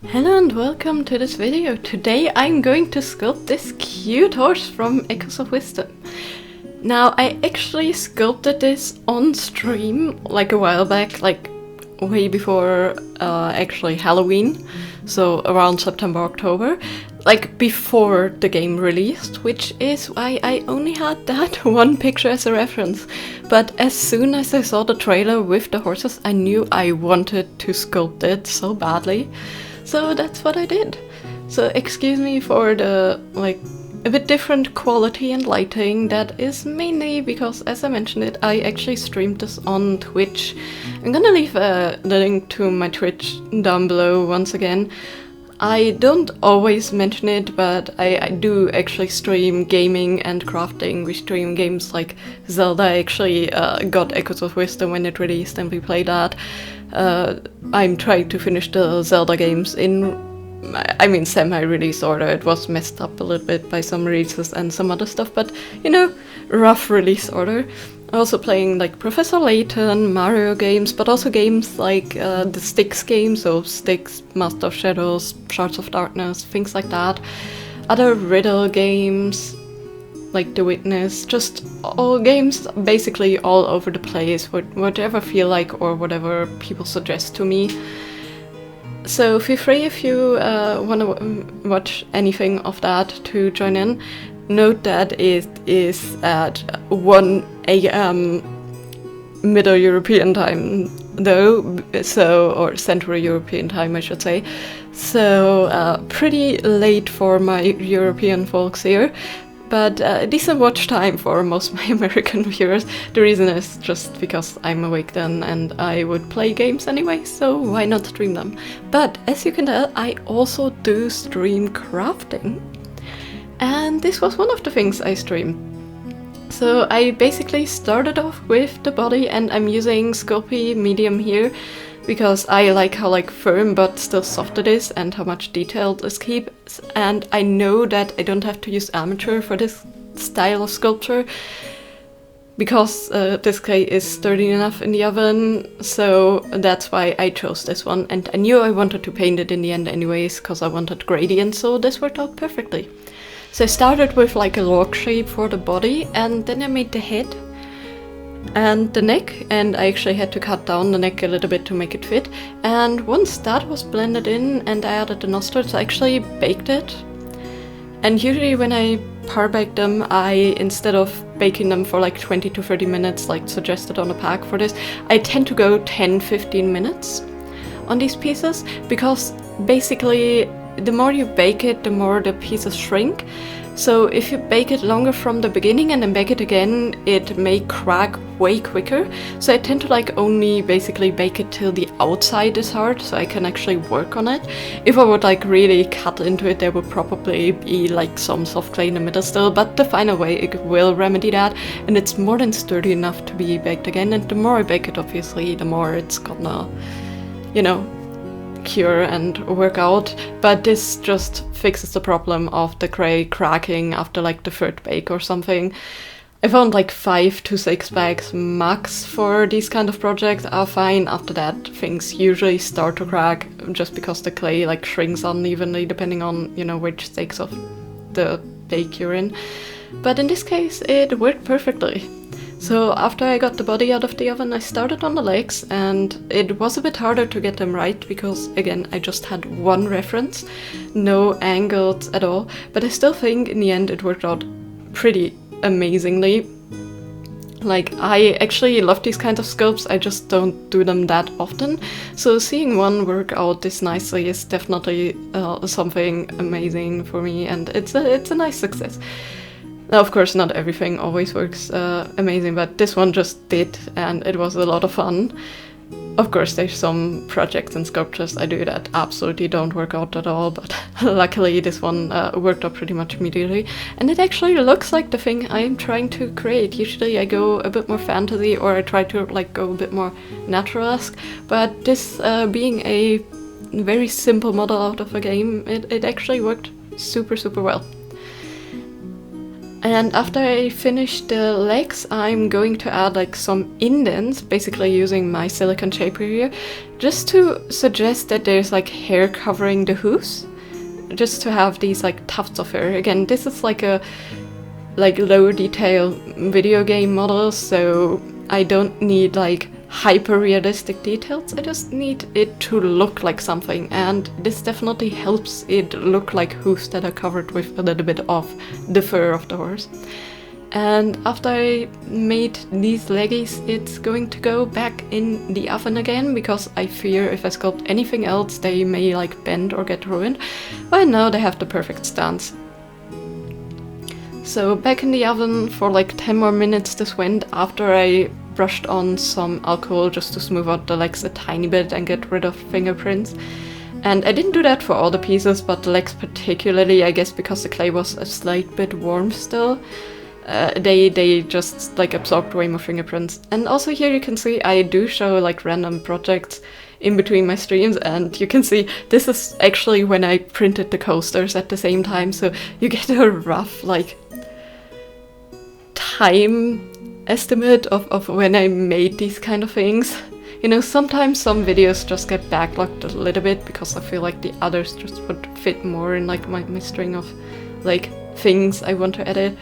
Hello and welcome to this video. Today I'm going to sculpt this cute horse from Echoes of Wisdom. Now I actually sculpted this on stream like a while back, like way before actually Halloween, so around September, October, like before the game released, which is why I only had that one picture as a reference. But as soon as I saw the trailer with the horses, I knew I wanted to sculpt it so badly. So that's what I did. So excuse me for the a bit different quality and lighting. That is mainly because, as I mentioned it, I actually streamed this on Twitch. I'm gonna leave the link to my Twitch down below once again. I don't always mention it, but I do actually stream gaming and crafting. We stream games like Zelda. I actually got Echoes of Wisdom when it released and we played that. I'm trying to finish the Zelda games in, semi-release order. It was messed up a little bit by some releases and some other stuff, but rough release order. Also playing like Professor Layton, Mario games, but also games like the Styx games, so Styx, Master of Shadows, Shards of Darkness, things like that. Other riddle games, like The Witness, just all games basically all over the place, whatever I feel like or whatever people suggest to me. So feel free if you want to watch anything of that to join in. Note that it is at 1 AM Middle European time though, or Central European time I should say. So pretty late for my European folks here. But decent watch time for most of my American viewers. The reason is just because I'm awake then and I would play games anyway, so why not stream them? But as you can tell, I also do stream crafting. And this was one of the things I streamed. So I basically started off with the body, and I'm using Sculpting medium here because I like how firm but still soft it is and how much detail this keeps. And I know that I don't have to use amateur for this style of sculpture because this clay is sturdy enough in the oven, so that's why I chose this one. And I knew I wanted to paint it in the end anyways because I wanted gradient, so this worked out perfectly. So I started with like a log shape for the body, and then I made the head and the neck, and I actually had to cut down the neck a little bit to make it fit. And once that was blended in and I added the nostrils, I actually baked it. And usually when I par bake them, instead of baking them for like 20 to 30 minutes like suggested on the pack for this, I tend to go 10-15 minutes on these pieces, because basically the more you bake it, the more the pieces shrink. So if you bake it longer from the beginning and then bake it again, it may crack way quicker. So I tend to only basically bake it till the outside is hard, so I can actually work on it. If I would really cut into it, there would probably be some soft clay in the middle still, but the final way it will remedy that, and it's more than sturdy enough to be baked again. And the more I bake it, obviously, the more it's gonna, cure and work out. But this just fixes the problem of the clay cracking after the third bake or something. I found 5 to 6 bags max for these kind of projects are fine. After that, things usually start to crack just because the clay shrinks unevenly depending on which stakes of the bake you're in. But in this case it worked perfectly. So after I got the body out of the oven, I started on the legs, and it was a bit harder to get them right because, again, I just had one reference, no angles at all, but I still think in the end it worked out pretty amazingly. I actually love these kinds of sculpts, I just don't do them that often, so seeing one work out this nicely is definitely something amazing for me, and it's a nice success. Now, of course, not everything always works amazing, but this one just did, and it was a lot of fun. Of course, there's some projects and sculptures I do that absolutely don't work out at all, but luckily this one worked out pretty much immediately. And it actually looks like the thing I'm trying to create. Usually I go a bit more fantasy, or I try to go a bit more natural-esque, but this being a very simple model out of a game, it actually worked super well. And after I finish the legs, I'm going to add like some indents, basically using my silicone shaper here, just to suggest that there's like hair covering the hooves, just to have these like tufts of hair. Again, this is like a lower detail video game model, so I don't need like hyper realistic details. I just need it to look like something, and this definitely helps it look like hooves that are covered with a little bit of the fur of the horse. And after I made these leggies, it's going to go back in the oven again, because I fear if I sculpt anything else they may like bend or get ruined. But now they have the perfect stance. So back in the oven for like 10 more minutes this went, after I brushed on some alcohol just to smooth out the legs a tiny bit and get rid of fingerprints. And I didn't do that for all the pieces, but the legs particularly, I guess because the clay was a slight bit warm still. They just like absorbed way more fingerprints. And also here you can see I do show like random projects in between my streams, and you can see this is actually when I printed the coasters at the same time, so you get a rough like time estimate of when I made these kind of things. You know, sometimes some videos just get backlogged a little bit because I feel like the others just would fit more in like my string of like things I want to edit.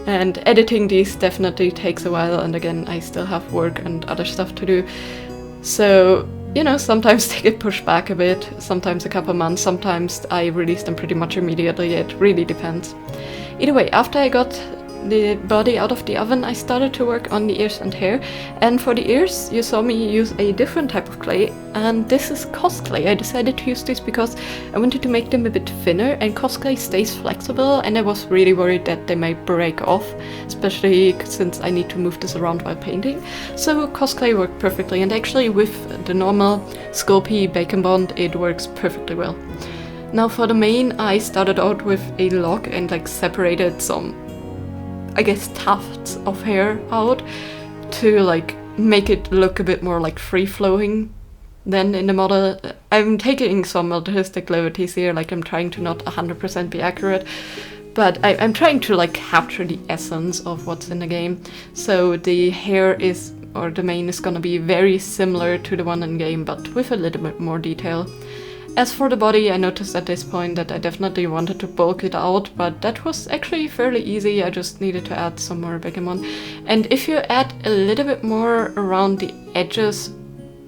And editing these definitely takes a while, and again I still have work and other stuff to do. So, you know, sometimes they get pushed back a bit, sometimes a couple months, sometimes I release them pretty much immediately, it really depends. Either way, after I got the body out of the oven, I started to work on the ears and hair. And for the ears, you saw me use a different type of clay, and this is cosclay. I decided to use this because I wanted to make them a bit thinner, and cosclay stays flexible, and I was really worried that they might break off, especially since I need to move this around while painting. So cosclay worked perfectly, and actually with the normal Sculpey Bacon Bond it works perfectly well. Now for the mane, I started out with a log and like separated some, I guess, tufts of hair out to like make it look a bit more like free-flowing than in the model. I'm taking some artistic liberties here, like I'm trying to not 100% be accurate, but I'm trying to like capture the essence of what's in the game. So the hair is, or the mane is gonna be very similar to the one in game, but with a little bit more detail. As for the body, I noticed at this point that I definitely wanted to bulk it out, but that was actually fairly easy. I just needed to add some more Backgammon. And if you add a little bit more around the edges,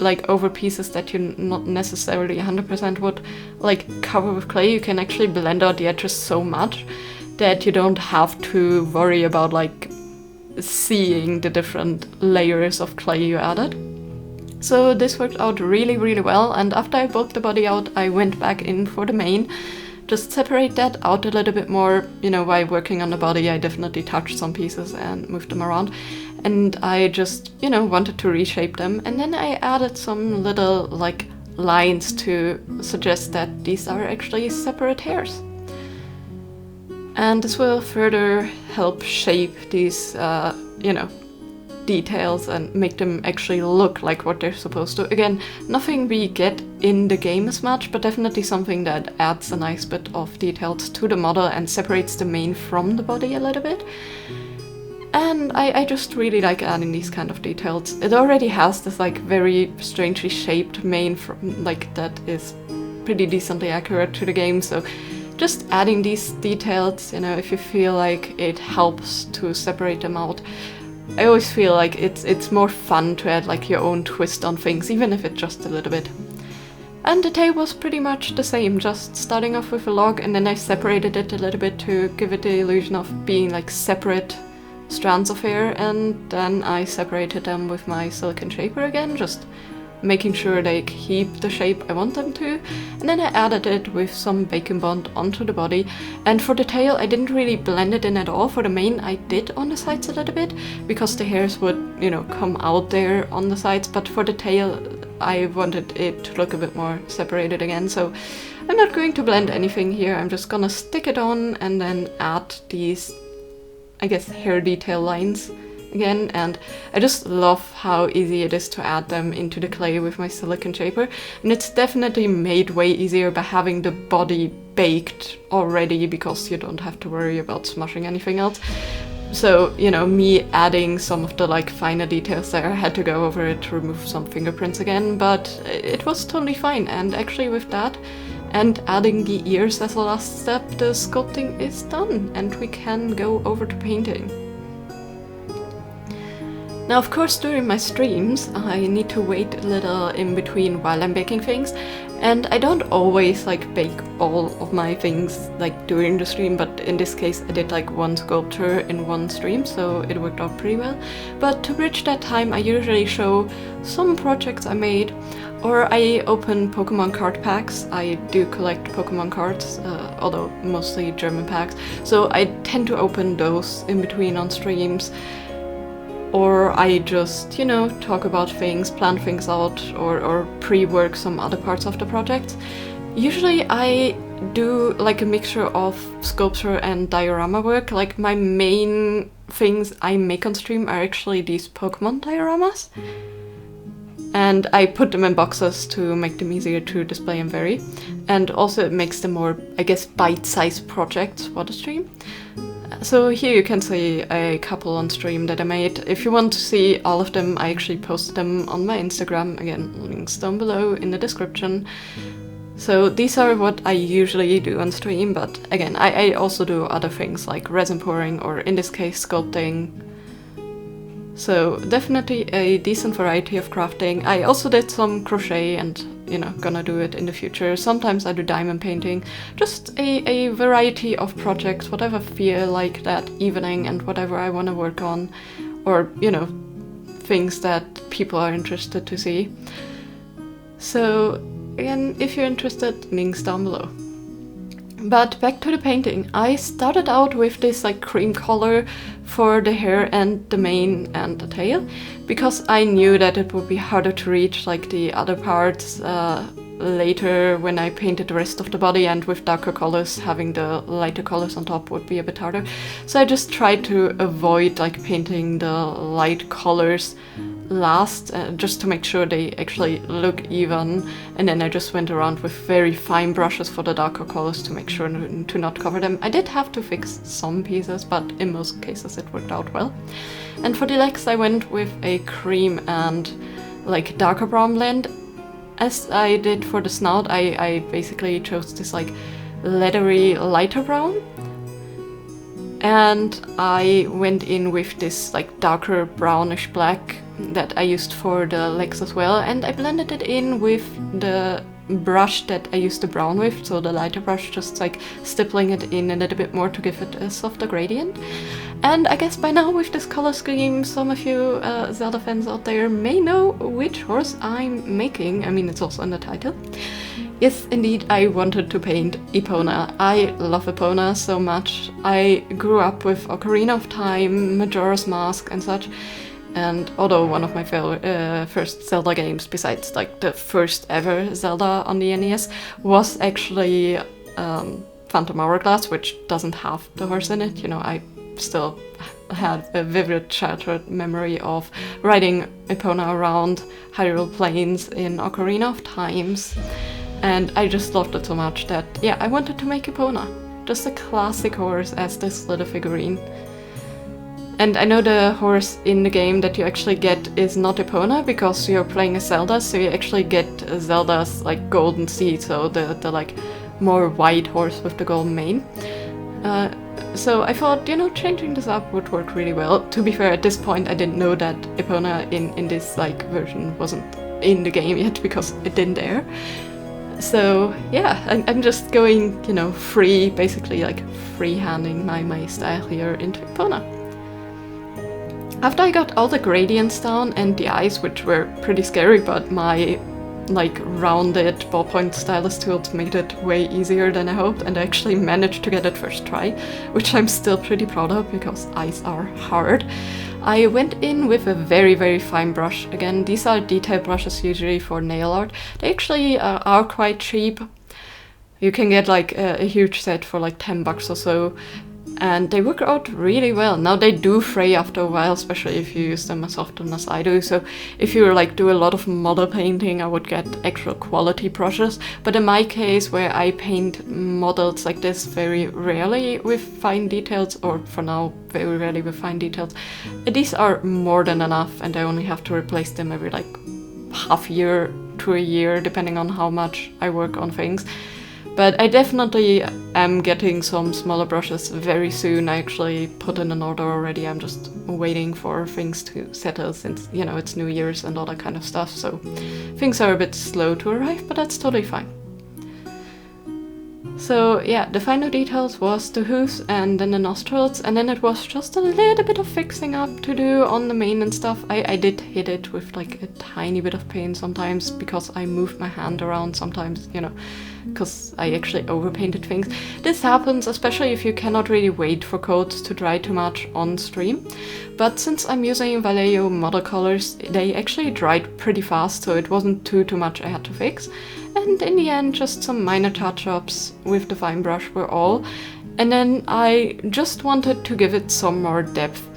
like over pieces that you not necessarily 100% would like cover with clay, you can actually blend out the edges so much that you don't have to worry about like seeing the different layers of clay you added. So this worked out really, really well, and after I bulked the body out, I went back in for the mane. Just separate that out a little bit more. You know, while working on the body, I definitely touched some pieces and moved them around. And I just, you know, wanted to reshape them. And then I added some little, like, lines to suggest that these are actually separate hairs. And this will further help shape these, you know, details and make them actually look like what they're supposed to. Again, nothing we get in the game as much, but definitely something that adds a nice bit of details to the model and separates the mane from the body a little bit. And I just really like adding these kind of details. It already has this like very strangely shaped mane from, like, that is pretty decently accurate to the game, so just adding these details, you know, if you feel like it helps to separate them out. I always feel like it's more fun to add like your own twist on things, even if it's just a little bit. And the tail was pretty much the same, just starting off with a log, and then I separated it a little bit to give it the illusion of being like separate strands of hair, and then I separated them with my silicone shaper again, just making sure they keep the shape I want them to. And then I added it with some Bacon Bond onto the body. And for the tail, I didn't really blend it in at all. For the mane, I did on the sides a little bit, because the hairs would, you know, come out there on the sides. But for the tail, I wanted it to look a bit more separated again. So I'm not going to blend anything here. I'm just gonna stick it on and then add these, I guess, hair detail lines again. And I just love how easy it is to add them into the clay with my silicone shaper, and it's definitely made way easier by having the body baked already, because you don't have to worry about smushing anything else. So, you know, me adding some of the like finer details there, I had to go over it to remove some fingerprints again, but it was totally fine. And actually with that, and adding the ears as a last step, the sculpting is done, and we can go over to painting. Now, of course, during my streams, I need to wait a little in between while I'm baking things, and I don't always like bake all of my things like during the stream, but in this case I did like one sculpture in one stream, so it worked out pretty well. But to bridge that time, I usually show some projects I made, or I open Pokemon card packs. I do collect Pokemon cards, although mostly German packs, so I tend to open those in between on streams. Or I just, you know, talk about things, plan things out, or pre-work some other parts of the project. Usually I do like a mixture of sculpture and diorama work. Like my main things I make on stream are actually these Pokemon dioramas. And I put them in boxes to make them easier to display and vary. And also it makes them more, I guess, bite-sized projects for the stream. So here you can see a couple on stream that I made. If you want to see all of them, I actually posted them on my Instagram. Again, links down below in the description. So these are what I usually do on stream, but again, I also do other things like resin pouring, or in this case, sculpting. So definitely a decent variety of crafting. I also did some crochet and, you know, gonna do it in the future. Sometimes I do diamond painting. Just a variety of projects, whatever feel like that evening and whatever I want to work on, or, you know, things that people are interested to see. So again, if you're interested, links down below. But back to the painting. I started out with this like cream color for the hair and the mane and the tail, because I knew that it would be harder to reach like the other parts later when I painted the rest of the body, and with darker colors, having the lighter colors on top would be a bit harder. So I just tried to avoid like painting the light colors last, just to make sure they actually look even, and then I just went around with very fine brushes for the darker colors to make sure to not cover them. I did have to fix some pieces, but in most cases it worked out well. And for the legs I went with a cream and like darker brown blend. As I did for the snout, I basically chose this like leathery lighter brown, and I went in with this like darker brownish black that I used for the legs as well, and I blended it in with the brush that I used the brown with, so the lighter brush, just like stippling it in a little bit more to give it a softer gradient. And I guess by now with this color scheme, some of you Zelda fans out there may know which horse I'm making. I mean, it's also in the title. Yes, indeed, I wanted to paint Epona. I love Epona so much. I grew up with Ocarina of Time, Majora's Mask and such. And although one of my first Zelda games, besides like the first ever Zelda on the NES, was actually Phantom Hourglass, which doesn't have the horse in it. You know, I still had a vivid childhood memory of riding Epona around Hyrule Plains in Ocarina of Times. And I just loved it so much that, yeah, I wanted to make Epona. Just a classic horse as this little figurine. And I know the horse in the game that you actually get is not Epona, because you're playing as Zelda, so you actually get Zelda's like golden seed, so the like more white horse with the golden mane. So I thought, you know, changing this up would work really well. To be fair, at this point I didn't know that Epona in this like version wasn't in the game yet, because it didn't air. So yeah, I'm just going, you know, free, basically like freehanding my style here into Epona. After I got all the gradients down and the eyes, which were pretty scary, but my like rounded ballpoint stylus tools made it way easier than I hoped, and I actually managed to get it first try, which I'm still pretty proud of because eyes are hard. I went in with a very, very fine brush. Again, these are detail brushes usually for nail art. They actually are quite cheap. You can get like a huge set for like $10 or so. and they work out really well. Now they do fray after a while, especially if you use them as often as I do, so if you like do a lot of model painting, I would get actual quality brushes. But in my case, where I paint models like this very rarely with fine details, or for now very rarely with fine details, these are more than enough, and I only have to replace them every like half year to a year, depending on how much I work on things. But I definitely am getting some smaller brushes very soon. I actually put in an order already. I'm just waiting for things to settle since, you know, it's New Year's and all that kind of stuff. So things are a bit slow to arrive, but that's totally fine. So yeah, the final details was the hooves and then the nostrils, and then it was just a little bit of fixing up to do on the mane and stuff. I did hit it with like a tiny bit of paint sometimes because I moved my hand around sometimes, you know, because I actually overpainted things. This happens especially if you cannot really wait for coats to dry too much on stream. But since I'm using Vallejo model colors, they actually dried pretty fast, so it wasn't too much I had to fix. And in the end, just some minor touch-ups with the fine brush were all. And then I just wanted to give it some more depth.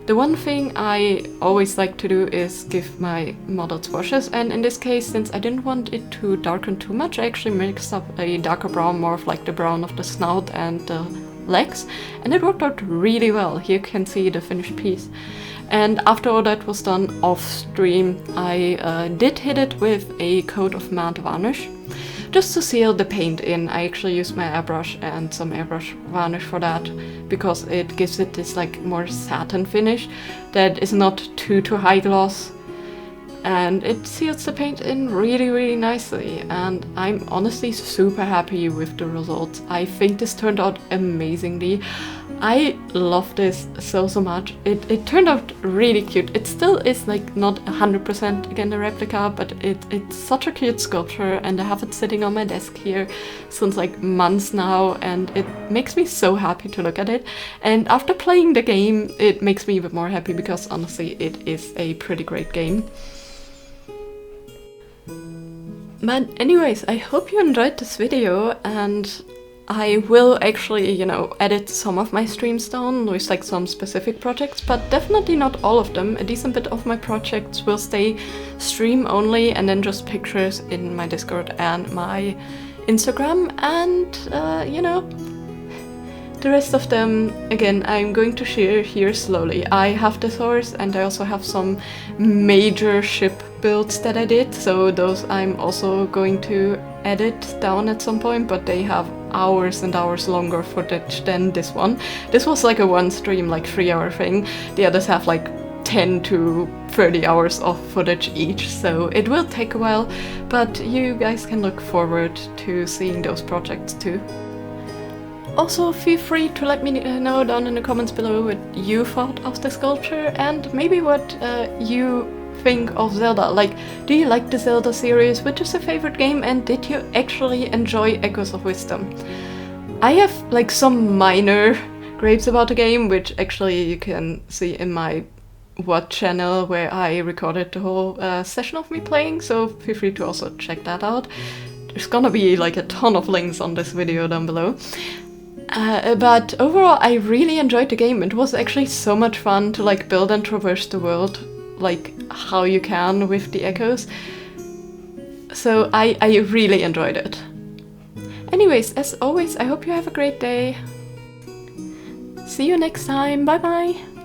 The one thing I always like to do is give my models washes, and in this case, since I didn't want it to darken too much, I actually mixed up a darker brown, more of like the brown of the snout and the legs, and it worked out really well. Here you can see the finished piece. And after all that was done off stream, I did hit it with a coat of matte varnish just to seal the paint in. I actually used my airbrush and some airbrush varnish for that because it gives it this like more satin finish that is not too high gloss, and it seals the paint in really nicely, and I'm honestly super happy with the results. I think this turned out amazingly. I love this so much. It turned out really cute. It still is like not 100% again a replica, but it's such a cute sculpture, and I have it sitting on my desk here since like months now, and it makes me so happy to look at it. And after playing the game, it makes me even more happy because honestly it is a pretty great game. But anyways, I hope you enjoyed this video, and I will actually, you know, edit some of my streams down with like some specific projects, but definitely not all of them. A decent bit of my projects will stay stream only, and then just pictures in my Discord and my Instagram, and you know, the rest of them, again, I'm going to share here slowly. I have this horse, and I also have some major ship builds that I did, so those I'm also going to edit down at some point, but they have hours and hours longer footage than this one. This was like a one stream, like 3-hour thing. The others have like 10 to 30 hours of footage each, so it will take a while, but you guys can look forward to seeing those projects too. Also, feel free to let me know down in the comments below what you thought of the sculpture, and maybe what you think of Zelda. Like, do you like the Zelda series? Which is your favorite game, and did you actually enjoy Echoes of Wisdom? I have like some minor gripes about the game, which actually you can see in my What channel, where I recorded the whole session of me playing, so feel free to also check that out. There's gonna be like a ton of links on this video down below. But overall, I really enjoyed the game. It was actually so much fun to like build and traverse the world like how you can with the echoes. So I really enjoyed it. Anyways, as always, I hope you have a great day. See you next time. Bye bye!